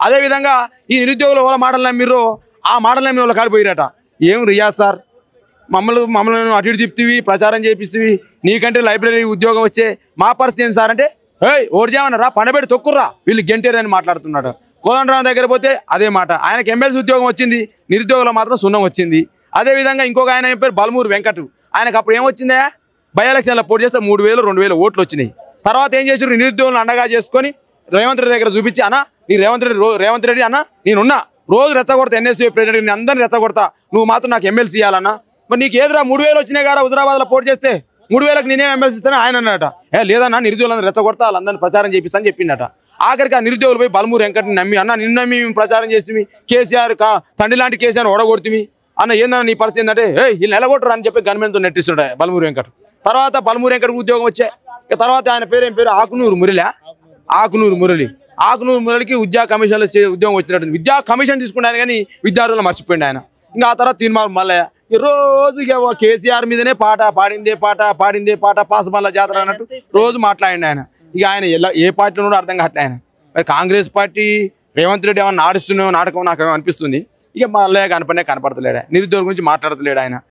అదేవిధంగా ఈ నిరుద్యోగుల వాళ్ళ మాటలు నమ్మిర్రో ఆ మాటలు నమ్మిన వాళ్ళు కాడిపోయిరట. ఏం రియాజ్ సార్ మమ్మల్ని అటు ఇటు తిప్పుతీవి, ప్రచారం చేపిస్తీవి, నీకంటే లైబ్రరీ ఉద్యోగం వచ్చే మా పరిస్థితి ఏంటి సార్ అంటే, ఓటు చేయమన్నారా, పండబెట్టి తొక్కుర్రా, వీళ్ళు గెంటేరని మాట్లాడుతున్నాడు. కోదండరాం దగ్గర పోతే అదే మాట. ఆయనకు ఎమ్మెల్సీ ఉద్యోగం వచ్చింది, నిరుద్యోగులు మాత్రం సున్నం వచ్చింది. అదేవిధంగా ఇంకొక ఆయన పేరు బలమూరు వెంకట్, ఆయనకు అప్పుడు ఏమొచ్చిందా, బై ఎలక్షన్లో పోటీ చేస్తే 3000 2000 ఓట్లు వచ్చినాయి. తర్వాత ఏం చేసారు, నిరుద్యోగులను అండగా చేసుకొని రేవంత్ రెడ్డి దగ్గర చూపించి, అన్న నీ రేవంత్ రెడ్డి అన్న నేనున్నా, రోజు రెచ్చగొడతా, ఎన్ఎస్యూ ప్రెసిడెంట్ నేను అందరిని రెచ్చగొడతా, నువ్వు మాత్రం నాకు ఎమ్మెల్సీ ఇవ్వాలన్నా. మరి నీకు ఏదిరా 3000 వచ్చినాయి కదా హుజరాబాద్లో పోటీ చేస్తే, 3000కి నేనేం ఎమ్మెల్సీ ఇస్తాను ఆయన అన్నట. లేదన్నా నిరుద్యోగులను రెచ్చగొడతా, వాళ్ళందరినీ ప్రచారం చేపిస్తా అని చెప్పిండట. ఆఖరికి ఆ నిరుద్యోగులు పోయి బలమూరు వెంకటని నమ్మి, అన్న నిన్ను నమ్మి మేము ప్రచారం చేస్తుంది, కేసీఆర్ తండ్రి లాంటి కేసీఆర్ ఓడగొడుతుంది అన్న, ఏందన్న నీ పరిస్థితి ఏంటంటే, వీళ్ళు నిలగొట్టరు అని చెప్పి గవర్నమెంట్తో నెట్టిస్తుంటాయి బలమూరు వెంకట్. తర్వాత బలమూరు వెంకటకు ఉద్యోగం వచ్చాయి. తర్వాత ఆయన పేరు ఏం పేరు, ఆకునూరు మురళికి విద్యా కమిషన్లో ఉద్యోగం వచ్చినట్టు. విద్యా కమిషన్ తీసుకున్నాను కానీ విద్యార్థులను మర్చిపోయింది ఆయన. ఇంకా ఆ తర్వాత తీర్మానం మల్లయ్య రోజు కేసీఆర్ మీదనే పాడిందే పాట పాసమల్ల జాతర అన్నట్టు రోజు మాట్లాడింది ఆయన. ఇక ఆయన ఏ పార్టీలో కూడా అర్థం కావట్లే ఆయన. మరి కాంగ్రెస్ పార్టీ రేవంత్ రెడ్డి ఏమన్నా నాడుస్తున్నాయో నాటకం నాకు అనిపిస్తుంది. ఇక మల్లయ్య కనపడతలేడు, నిరుద్యోగం గురించి మాట్లాడతలేడు ఆయన.